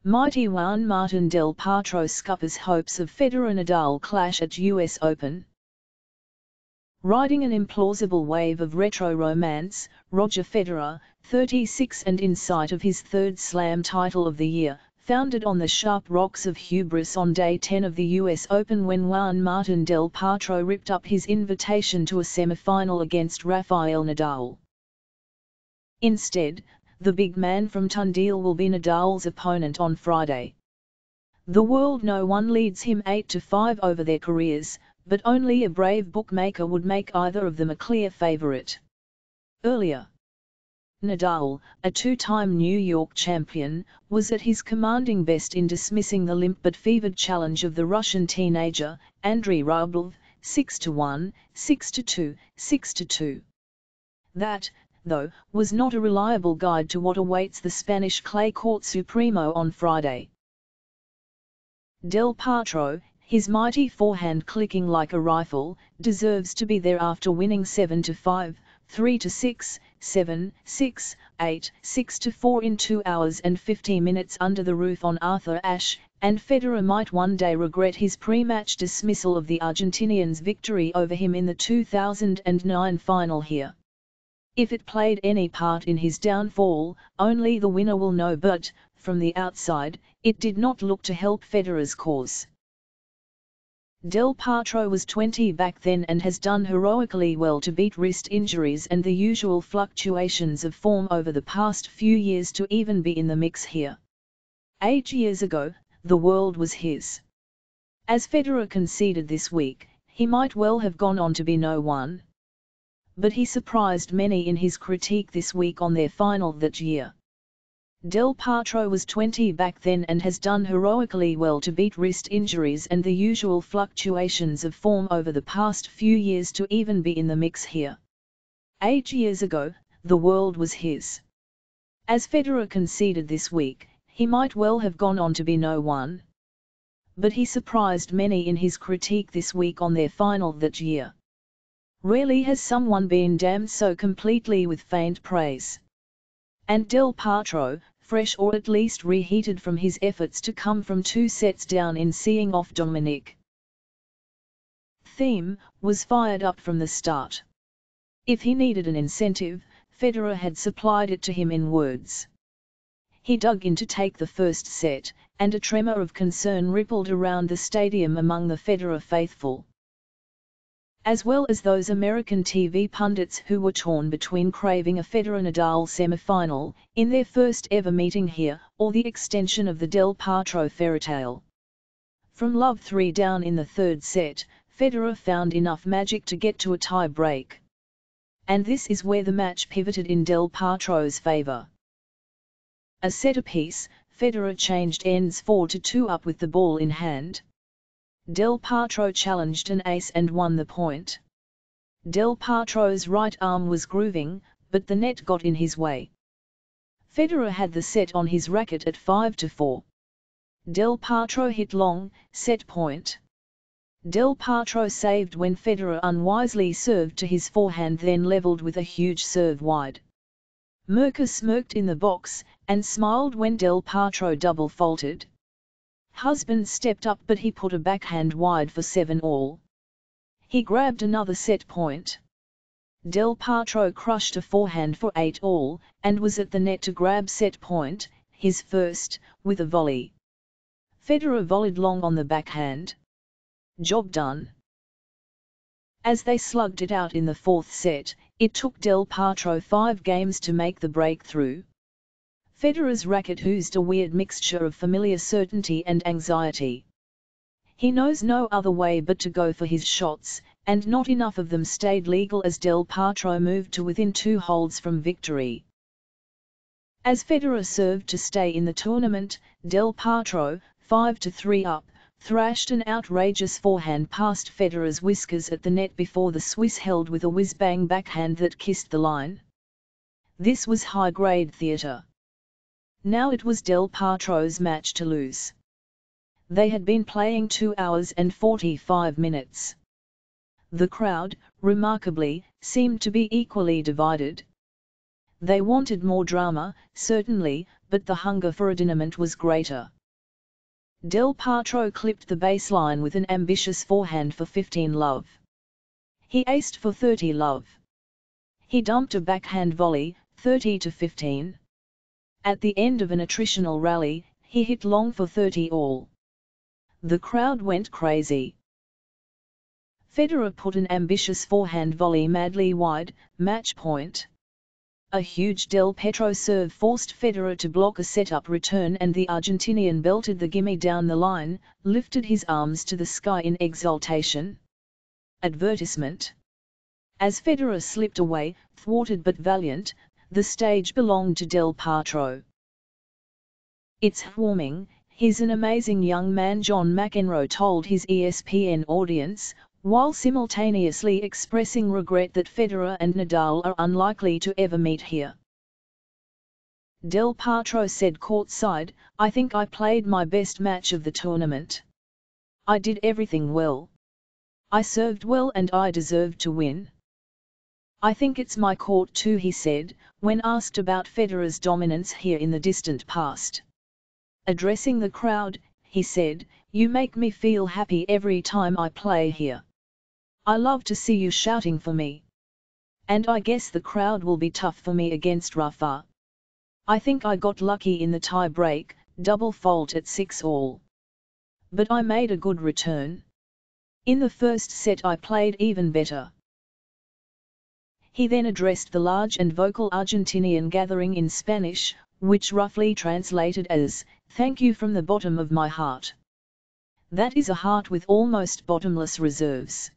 Mighty Juan Martín del Potro scuppers hopes of Federer-Nadal clash at US Open. Riding an implausible wave of retro romance, Roger Federer, 36 and in sight of his third Slam title of the year, founded on the sharp rocks of hubris on day 10 of the US Open when Juan Martín del Potro ripped up his invitation to a semi-final against Rafael Nadal. Instead, the big man from Tandil will be Nadal's opponent on Friday. The world no one leads him 8-5 over their careers, but only a brave bookmaker would make either of them a clear favorite. Earlier, Nadal, a two-time New York champion, was at his commanding best in dismissing the limp but fevered challenge of the Russian teenager, Andrey Rublev, 6-1, 6-2, 6-2. That, though, was not a reliable guide to what awaits the Spanish clay court Supremo on Friday. Del Potro, his mighty forehand clicking like a rifle, deserves to be there after winning 7-5, 3-6, 7, 6, 8, 6-4 in 2 hours and 50 minutes under the roof on Arthur Ashe, and Federer might one day regret his pre-match dismissal of the Argentinian's victory over him in the 2009 final here. If it played any part in his downfall, only the winner will know, but, from the outside, it did not look to help Federer's cause. Del Potro was 20 back then and has done heroically well to beat wrist injuries and the usual fluctuations of form over the past few years to even be in the mix here. 8 years ago, the world was his. As Federer conceded this week, he might well have gone on to be no one. But he surprised many in his critique this week on their final that year. Del Potro was 20 back then and has done heroically well to beat wrist injuries and the usual fluctuations of form over the past few years to even be in the mix here. 8 years ago, the world was his. As Federer conceded this week, he might well have gone on to be no one. But he surprised many in his critique this week on their final that year. Rarely has someone been damned so completely with faint praise. And Del Potro, fresh or at least reheated from his efforts to come from 2 sets down in seeing off Dominic Thiem, was fired up from the start. If he needed an incentive, Federer had supplied it to him in words. He dug in to take the first set, and a tremor of concern rippled around the stadium among the Federer faithful, as well as those American TV pundits who were torn between craving a Federer-Nadal semi-final, in their first ever meeting here, or the extension of the Del Potro fairytale. From love 3 down in the third set, Federer found enough magic to get to a tie break. And this is where the match pivoted in Del Potro's favor. A set apiece, Federer changed ends 4-2 up with the ball in hand. Del Potro challenged an ace and won the point. Del Potro's right arm was grooving, but the net got in his way. Federer had the set on his racket at 5-4. Del Potro hit long, set point. Del Potro saved when Federer unwisely served to his forehand, then levelled with a huge serve wide. Merker smirked in the box, and smiled when Del Potro double faulted. Husband stepped up, but he put a backhand wide for 7-all. He grabbed another set point. Del Potro crushed a forehand for 8-all, and was at the net to grab set point, his first, with a volley. Federer volleyed long on the backhand. Job done. As they slugged it out in the fourth set, it took Del Potro 5 games to make the breakthrough. Federer's racket oozed a weird mixture of familiar certainty and anxiety. He knows no other way but to go for his shots, and not enough of them stayed legal as Del Potro moved to within 2 holds from victory. As Federer served to stay in the tournament, Del Potro, 5-3 up, thrashed an outrageous forehand past Federer's whiskers at the net before the Swiss held with a whiz-bang backhand that kissed the line. This was high-grade theatre. Now it was Del Potro's match to lose. They had been playing 2 hours and 45 minutes. The crowd, remarkably, seemed to be equally divided. They wanted more drama, certainly, but the hunger for adinament was greater. Del Potro clipped the baseline with an ambitious forehand for 15-love. He aced for 30-love. He dumped a backhand volley, 30-15. At the end of an attritional rally, he hit long for 30-all. The crowd went crazy. Federer put an ambitious forehand volley madly wide, match point. A huge Del Potro serve forced Federer to block a set-up return, and the Argentinian belted the gimme down the line, lifted his arms to the sky in exultation. Advertisement. As Federer slipped away, thwarted but valiant, the stage belonged to Del Potro. "It's warming, he's an amazing young man," John McEnroe told his ESPN audience, while simultaneously expressing regret that Federer and Nadal are unlikely to ever meet here. Del Potro said courtside, "I think I played my best match of the tournament. I did everything well. I served well and I deserved to win. I think it's my court too," he said, when asked about Federer's dominance here in the distant past. Addressing the crowd, he said, "You make me feel happy every time I play here. I love to see you shouting for me. And I guess the crowd will be tough for me against Rafa. I think I got lucky in the tie break, double fault at 6-all. But I made a good return. In the first set I played even better." He then addressed the large and vocal Argentinian gathering in Spanish, which roughly translated as, "Thank you from the bottom of my heart. That is a heart with almost bottomless reserves."